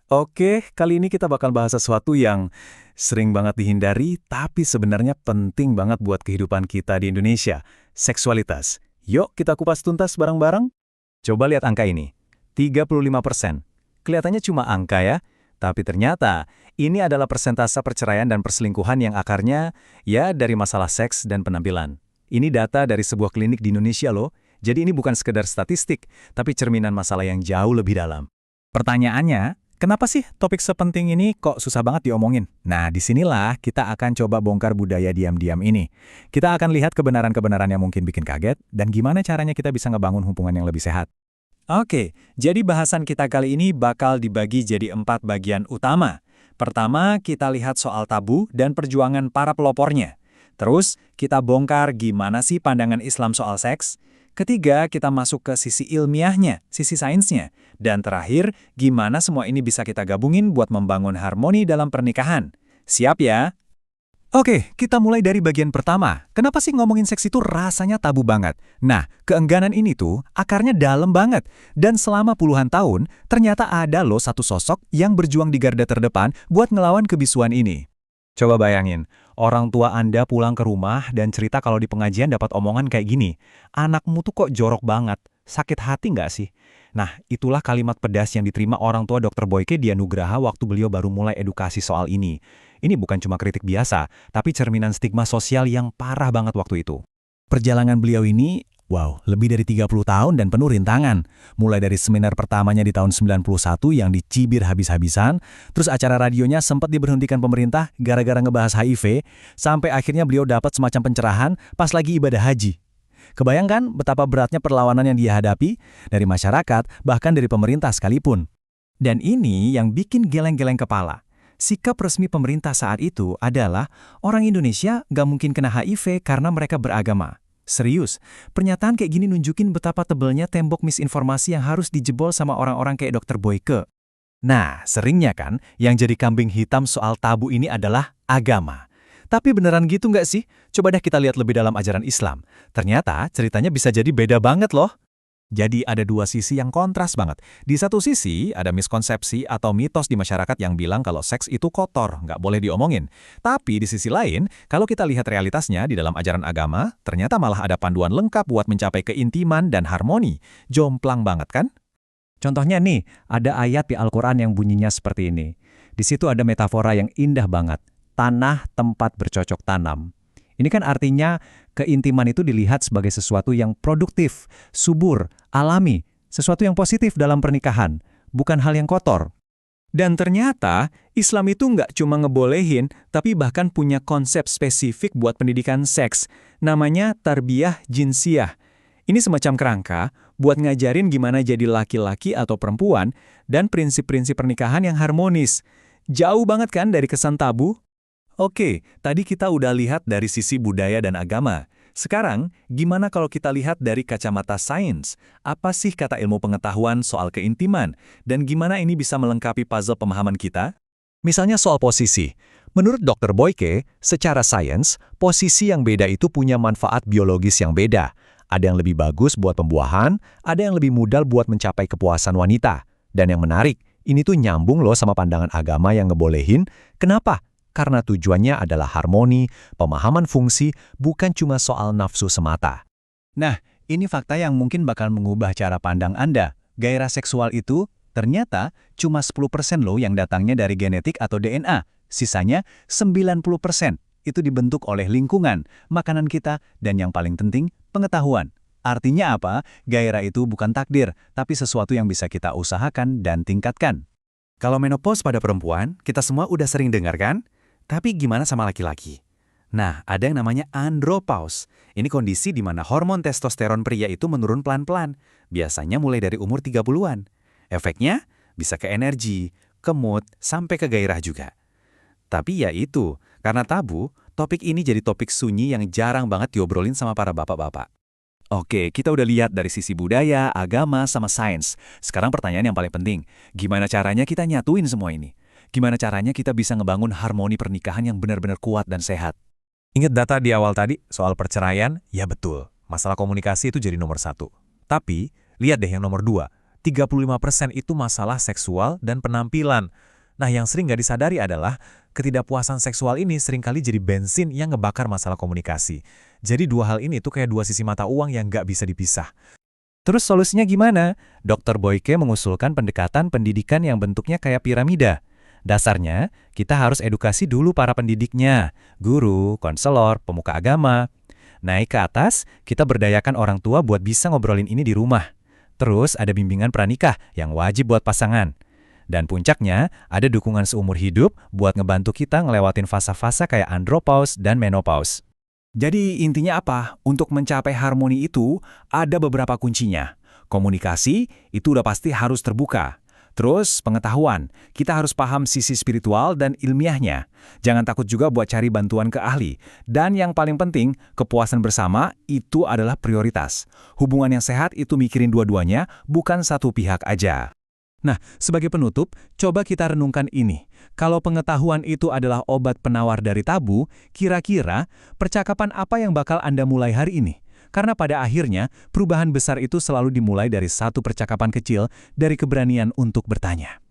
Oke, kali ini kita bakal bahas sesuatu yang sering banget dihindari, tapi sebenarnya penting banget buat kehidupan kita di Indonesia, seksualitas. Yuk kita kupas tuntas bareng-bareng. Coba lihat angka ini, 35%. Kelihatannya cuma angka ya, tapi ternyata ini adalah persentase perceraian dan perselingkuhan yang akarnya ya dari masalah seks dan penampilan. Ini data dari sebuah klinik di Indonesia loh, jadi ini bukan sekedar statistik, tapi cerminan masalah yang jauh lebih dalam. Pertanyaannya, kenapa sih topik sepenting ini kok susah banget diomongin? Nah, disinilah kita akan coba bongkar budaya diam-diam ini. Kita akan lihat kebenaran-kebenaran yang mungkin bikin kaget, dan gimana caranya kita bisa ngebangun hubungan yang lebih sehat. Oke, jadi bahasan kita kali ini bakal dibagi jadi 4 bagian utama. Pertama, kita lihat soal tabu dan perjuangan para pelopornya. Terus, kita bongkar gimana sih pandangan Islam soal seks. Ketiga, kita masuk ke sisi ilmiahnya, sisi sainsnya. Dan terakhir, gimana semua ini bisa kita gabungin buat membangun harmoni dalam pernikahan. Siap ya? Oke, kita mulai dari bagian pertama. Kenapa sih ngomongin seks itu rasanya tabu banget? Nah, keengganan ini tuh akarnya dalam banget. Dan selama puluhan tahun, ternyata ada loh satu sosok yang berjuang di garda terdepan buat ngelawan kebisuan ini. Coba bayangin, orang tua Anda pulang ke rumah dan cerita kalau di pengajian dapat omongan kayak gini, anakmu tuh kok jorok banget, sakit hati nggak sih? Nah, itulah kalimat pedas yang diterima orang tua Dr. Boyke Dianugraha waktu beliau baru mulai edukasi soal ini. Ini bukan cuma kritik biasa, tapi cerminan stigma sosial yang parah banget waktu itu. Perjalanan beliau ini, wow, lebih dari 30 tahun dan penuh rintangan. Mulai dari seminar pertamanya di tahun 91 yang dicibir habis-habisan, terus acara radionya sempat diberhentikan pemerintah gara-gara ngebahas HIV, sampai akhirnya beliau dapat semacam pencerahan pas lagi ibadah haji. Kebayangkan betapa beratnya perlawanan yang dia hadapi dari masyarakat, bahkan dari pemerintah sekalipun. Dan ini yang bikin geleng-geleng kepala. Sikap resmi pemerintah saat itu adalah orang Indonesia nggak mungkin kena HIV karena mereka beragama. Serius, pernyataan kayak gini nunjukin betapa tebelnya tembok misinformasi yang harus dijebol sama orang-orang kayak Dr. Boyke. Nah, seringnya kan yang jadi kambing hitam soal tabu ini adalah agama. Tapi beneran gitu nggak sih? Coba deh kita lihat lebih dalam ajaran Islam. Ternyata ceritanya bisa jadi beda banget loh. Jadi ada dua sisi yang kontras banget. Di satu sisi, ada miskonsepsi atau mitos di masyarakat yang bilang kalau seks itu kotor, nggak boleh diomongin. Tapi di sisi lain, kalau kita lihat realitasnya di dalam ajaran agama, ternyata malah ada panduan lengkap buat mencapai keintiman dan harmoni. Jomplang banget kan? Contohnya nih, ada ayat di Al-Quran yang bunyinya seperti ini. Di situ ada metafora yang indah banget. Tanah tempat bercocok tanam. Ini kan artinya keintiman itu dilihat sebagai sesuatu yang produktif, subur, alami, sesuatu yang positif dalam pernikahan, bukan hal yang kotor. Dan ternyata Islam itu nggak cuma ngebolehin, tapi bahkan punya konsep spesifik buat pendidikan seks, namanya tarbiyah jinsiyah. Ini semacam kerangka buat ngajarin gimana jadi laki-laki atau perempuan dan prinsip-prinsip pernikahan yang harmonis. Jauh banget kan dari kesan tabu? Oke, tadi kita udah lihat dari sisi budaya dan agama. Sekarang, gimana kalau kita lihat dari kacamata sains? Apa sih kata ilmu pengetahuan soal keintiman? Dan gimana ini bisa melengkapi puzzle pemahaman kita? Misalnya soal posisi. Menurut Dr. Boyke, secara sains, posisi yang beda itu punya manfaat biologis yang beda. Ada yang lebih bagus buat pembuahan, ada yang lebih mudah buat mencapai kepuasan wanita. Dan yang menarik, ini tuh nyambung loh sama pandangan agama yang ngebolehin. Kenapa? Karena tujuannya adalah harmoni, pemahaman fungsi, bukan cuma soal nafsu semata. Nah, ini fakta yang mungkin bakal mengubah cara pandang Anda. Gairah seksual itu ternyata cuma 10% loh yang datangnya dari genetik atau DNA. Sisanya 90% itu dibentuk oleh lingkungan, makanan kita, dan yang paling penting, pengetahuan. Artinya apa? Gairah itu bukan takdir, tapi sesuatu yang bisa kita usahakan dan tingkatkan. Kalau menopause pada perempuan, kita semua udah sering dengar kan? Tapi gimana sama laki-laki? Nah, ada yang namanya andropause. Ini kondisi di mana hormon testosteron pria itu menurun pelan-pelan, biasanya mulai dari umur 30-an. Efeknya bisa ke energi, ke mood, sampai ke gairah juga. Tapi ya itu, karena tabu, topik ini jadi topik sunyi yang jarang banget diobrolin sama para bapak-bapak. Oke, kita udah lihat dari sisi budaya, agama, sama sains. Sekarang pertanyaan yang paling penting, gimana caranya kita nyatuin semua ini? Gimana caranya kita bisa ngebangun harmoni pernikahan yang benar-benar kuat dan sehat? Ingat data di awal tadi soal perceraian? Ya betul, masalah komunikasi itu jadi nomor 1. Tapi, lihat deh yang nomor 2, 35% itu masalah seksual dan penampilan. Nah, yang sering nggak disadari adalah ketidakpuasan seksual ini seringkali jadi bensin yang ngebakar masalah komunikasi. Jadi dua hal ini tuh kayak dua sisi mata uang yang nggak bisa dipisah. Terus solusinya gimana? Dr. Boyke mengusulkan pendekatan pendidikan yang bentuknya kayak piramida. Dasarnya, kita harus edukasi dulu para pendidiknya, guru, konselor, pemuka agama. Naik ke atas, kita berdayakan orang tua buat bisa ngobrolin ini di rumah. Terus ada bimbingan pranikah yang wajib buat pasangan. Dan puncaknya, ada dukungan seumur hidup buat ngebantu kita ngelewatin fase-fase kayak andropause dan menopause. Jadi intinya apa? Untuk mencapai harmoni itu, ada beberapa kuncinya. Komunikasi, itu udah pasti harus terbuka. Terus, pengetahuan. Kita harus paham sisi spiritual dan ilmiahnya. Jangan takut juga buat cari bantuan ke ahli. Dan yang paling penting, kepuasan bersama itu adalah prioritas. Hubungan yang sehat itu mikirin dua-duanya, bukan satu pihak aja. Nah, sebagai penutup, coba kita renungkan ini. Kalau pengetahuan itu adalah obat penawar dari tabu, kira-kira percakapan apa yang bakal Anda mulai hari ini? Karena pada akhirnya, perubahan besar itu selalu dimulai dari satu percakapan kecil, dari keberanian untuk bertanya.